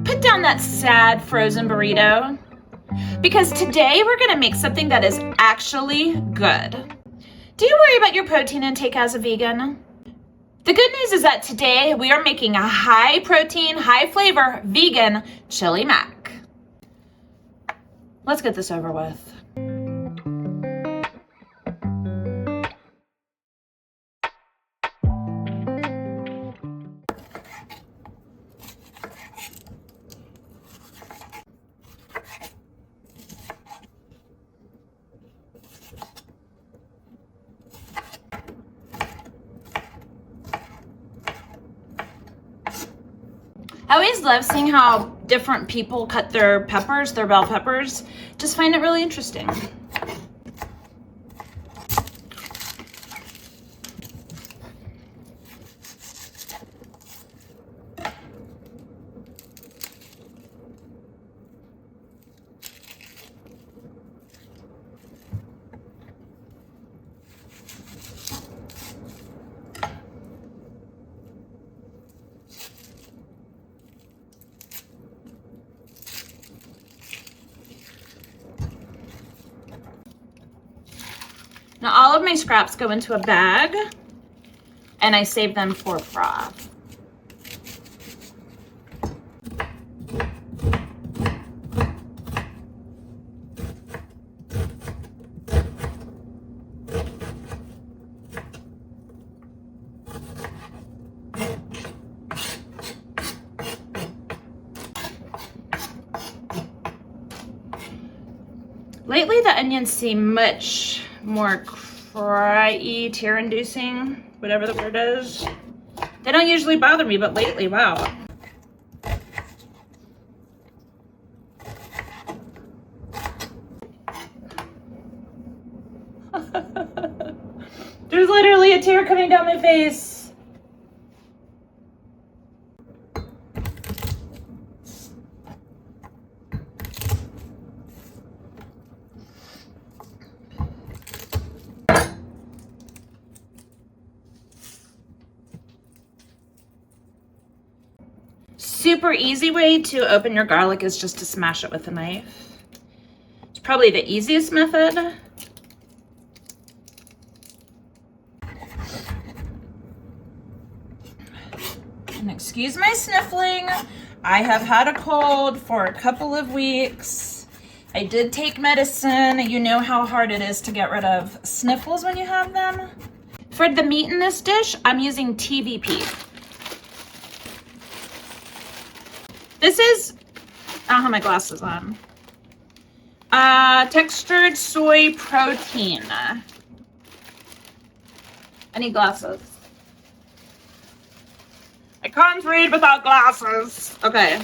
Put down that sad frozen burrito, because today we're gonna make something that is actually good. Do you worry about your protein intake as a vegan? The good news is that today we are making a high protein, high flavor vegan chili mac. Let's get this over with. I always love seeing how different people cut their peppers, their bell peppers. Just find it really interesting. Now all of my scraps go into a bag and I save them for broth. Lately the onions seem much more cry-y, tear-inducing, whatever the word is. They don't usually bother me, but lately, wow. There's literally a tear coming down my face. Super easy way to open your garlic is just to smash it with a knife. It's probably the easiest method. And excuse my sniffling. I have had a cold for a couple of weeks. I did take medicine. You know how hard it is to get rid of sniffles when you have them. For the meat in this dish, I'm using TVP. This is, I don't have my glasses on. Textured soy protein. I need glasses. I can't read without glasses. Okay.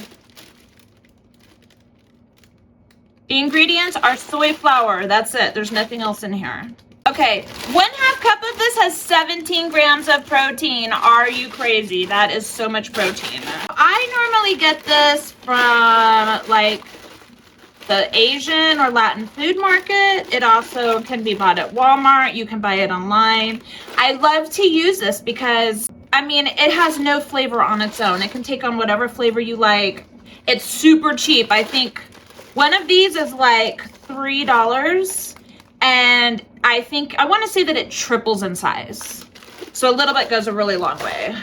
The ingredients are soy flour. That's it. There's nothing else in here. Okay, 1/2 cup of this has 17 grams of protein. Are you crazy? That is so much protein. I normally get this from like the Asian or Latin food market. It also can be bought at Walmart. You can buy it online. I love to use this because, I mean, it has no flavor on its own. It can take on whatever flavor you like. It's super cheap. I think one of these is like $3. And I want to say that it triples in size. So a little bit goes a really long way.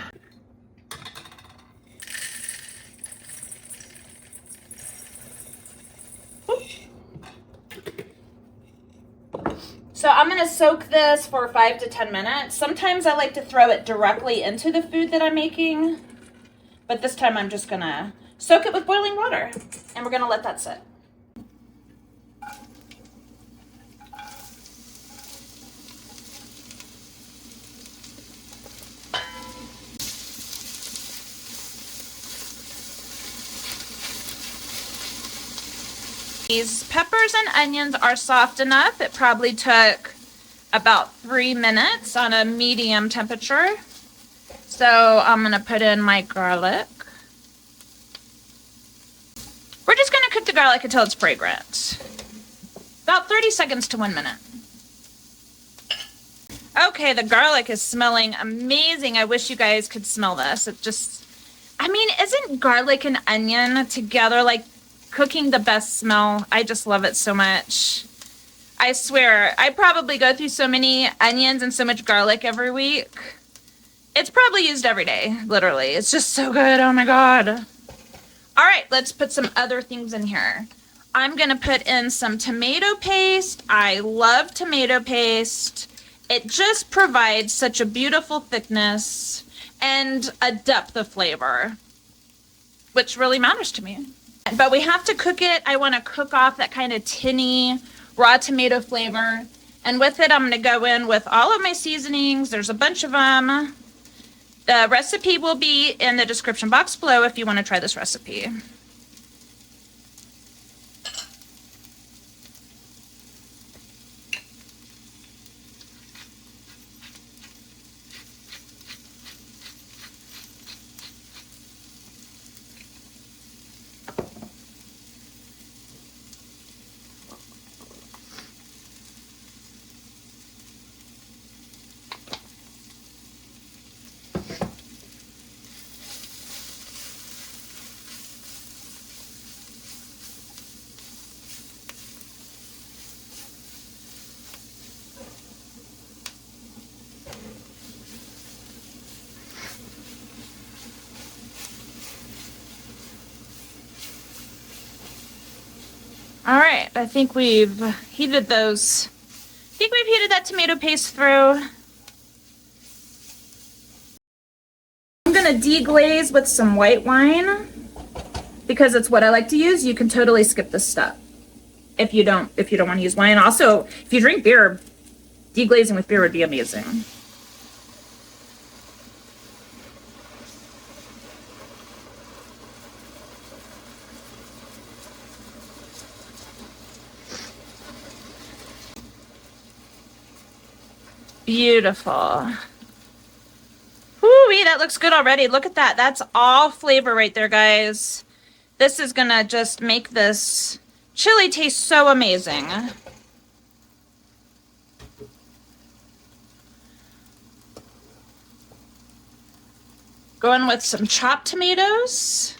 So I'm going to soak this for 5 to 10 minutes. Sometimes I like to throw it directly into the food that I'm making. But this time I'm just going to soak it with boiling water. And we're going to let that sit. These peppers and onions are soft enough. It probably took about 3 minutes on a medium temperature. So I'm going to put in my garlic. We're just going to cook the garlic until it's fragrant. About 30 seconds to 1 minute. Okay, the garlic is smelling amazing. I wish you guys could smell this. I I mean, isn't garlic and onion together like cooking the best smell? I just love it so much. I swear, I probably go through so many onions and so much garlic every week. It's probably used every day, literally. It's just so good. Oh my God. All right, let's put some other things in here. I'm gonna put in some tomato paste. I love tomato paste. It just provides such a beautiful thickness and a depth of flavor, which really matters to me. But we have to cook it. I want to cook off that kind of tinny raw tomato flavor. And with it, I'm going to go in with all of my seasonings. There's a bunch of them. The recipe will be in the description box below if you want to try this recipe. All right, I think we've heated those. I think we've heated that tomato paste through. I'm gonna deglaze with some white wine because it's what I like to use. You can totally skip this step if you don't want to use wine. Also, if you drink beer, deglazing with beer would be amazing. Beautiful. Woo-wee, that looks good already. Look at that. That's all flavor right there, guys. This is gonna just make this chili taste so amazing. Going with some chopped tomatoes.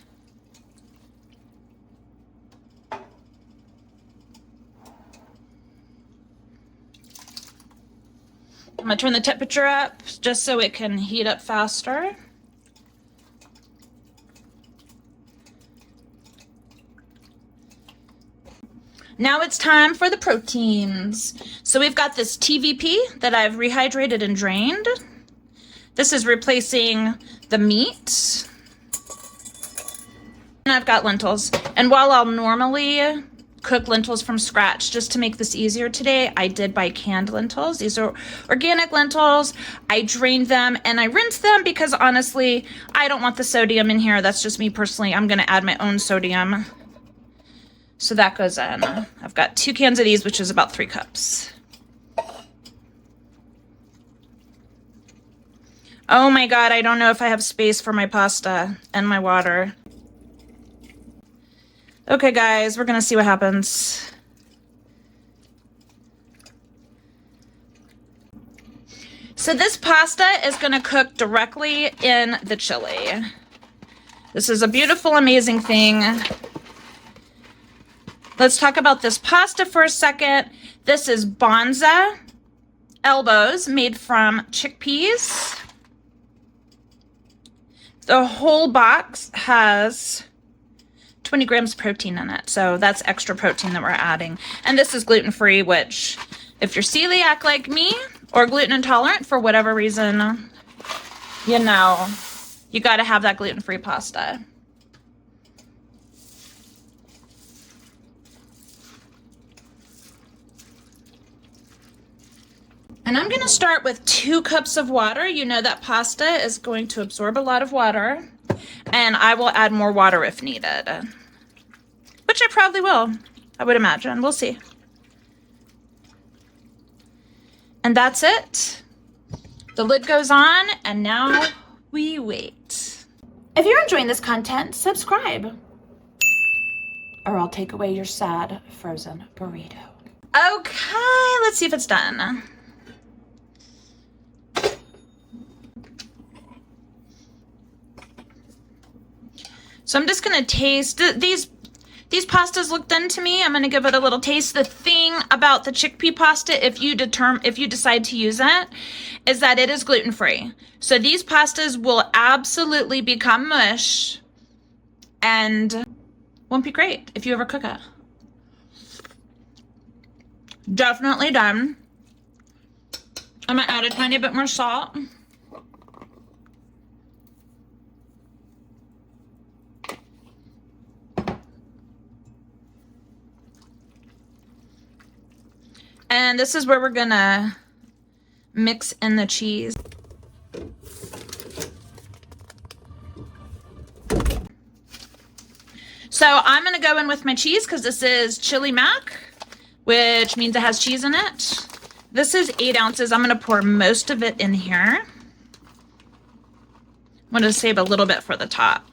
I'm gonna turn the temperature up just so it can heat up faster. Now it's time for the proteins. So we've got this TVP that I've rehydrated and drained. This is replacing the meat. And I've got lentils. And while I'll normally cook lentils from scratch just to make this easier today, I did buy canned lentils. These are organic lentils. I drained them and I rinsed them because honestly, I don't want the sodium in here. That's just me personally. I'm gonna add my own sodium. So that goes in. I've got 2 cans of these, which is about 3 cups. Oh my God, I don't know if I have space for my pasta and my water. Okay, guys, we're gonna see what happens. So this pasta is gonna cook directly in the chili. This is a beautiful, amazing thing. Let's talk about this pasta for a second. This is Bonza elbows made from chickpeas. The whole box has 20 grams of protein in it. So that's extra protein that we're adding. And this is gluten-free, which if you're celiac like me or gluten intolerant for whatever reason, you know, you got to have that gluten-free pasta. And I'm going to start with 2 cups of water. You know that pasta is going to absorb a lot of water. And I will add more water if needed. Which I probably will, I would imagine. We'll see. And that's it. The lid goes on, and now we wait. If you're enjoying this content, subscribe. Or I'll take away your sad frozen burrito. Okay, let's see if it's done. So I'm just gonna taste these. These pastas look done to me. I'm gonna give it a little taste. The thing about the chickpea pasta, if you decide to use it, is that it is gluten-free. So these pastas will absolutely become mush and won't be great if you ever cook it. Definitely done. I'm gonna add a tiny bit more salt. And this is where we're gonna mix in the cheese. So I'm gonna go in with my cheese because this is chili mac, which means it has cheese in it. This is 8 ounces. I'm gonna pour most of it in here. I'm gonna save a little bit for the top.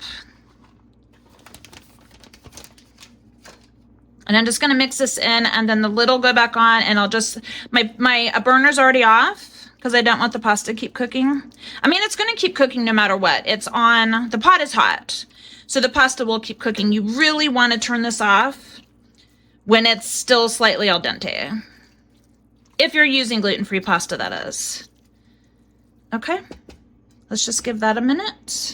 And I'm just gonna mix this in, and then the lid will go back on, and I'll just, my burner's already off because I don't want the pasta to keep cooking. I mean, it's gonna keep cooking no matter what. It's on, the pot is hot, so the pasta will keep cooking. You really wanna turn this off when it's still slightly al dente. If you're using gluten-free pasta, that is. Okay, let's just give that a minute.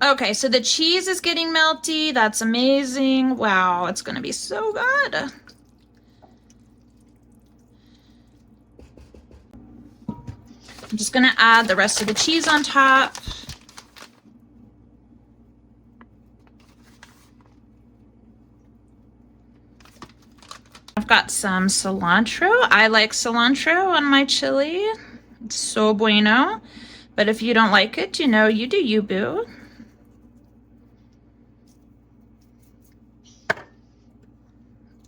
Okay, so the cheese is getting melty. That's amazing. Wow, it's gonna be so good. I'm just gonna add the rest of the cheese on top. I've got some cilantro. I like cilantro on my chili. It's so bueno. But if you don't like it, you know, you do you, boo.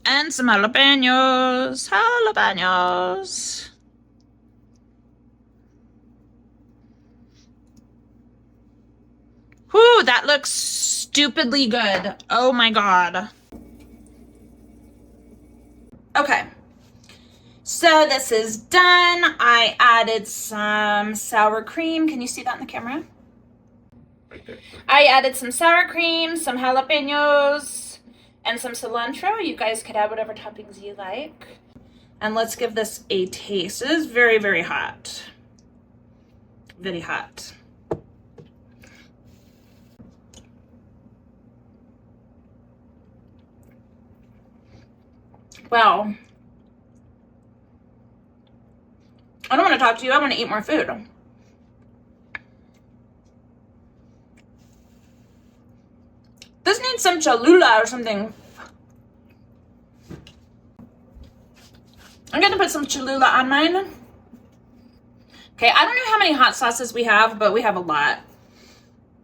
And some jalapenos. Jalapenos. Whew, that looks stupidly good. Oh my God. Okay. So this is done. I added some sour cream. Can you see that in the camera? Right there. I added some sour cream, some jalapenos, and some cilantro. You guys could add whatever toppings you like. And let's give this a taste. It is very, very hot. Very hot. Wow. I don't want to talk to you. I want to eat more food. This needs some Cholula or something. I'm going to put some Cholula on mine. Okay, I don't know how many hot sauces we have, but we have a lot.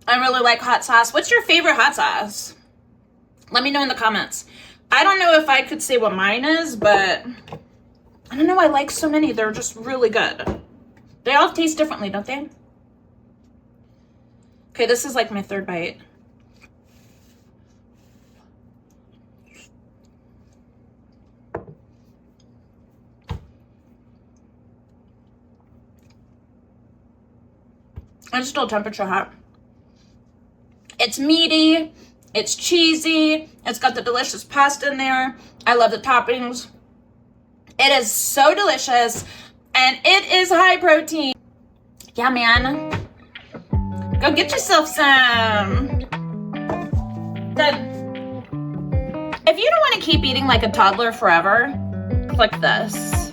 I really like hot sauce. What's your favorite hot sauce? Let me know in the comments. I don't know if I could say what mine is, but I don't know. I like so many. They're just really good. They all taste differently, don't they? Okay, this is like my third bite. It's still temperature hot. It's meaty. It's cheesy. It's got the delicious pasta in there. I love the toppings. It is so delicious. And it is high protein. Yeah, man. Go get yourself some. If you don't want to keep eating like a toddler forever, click this.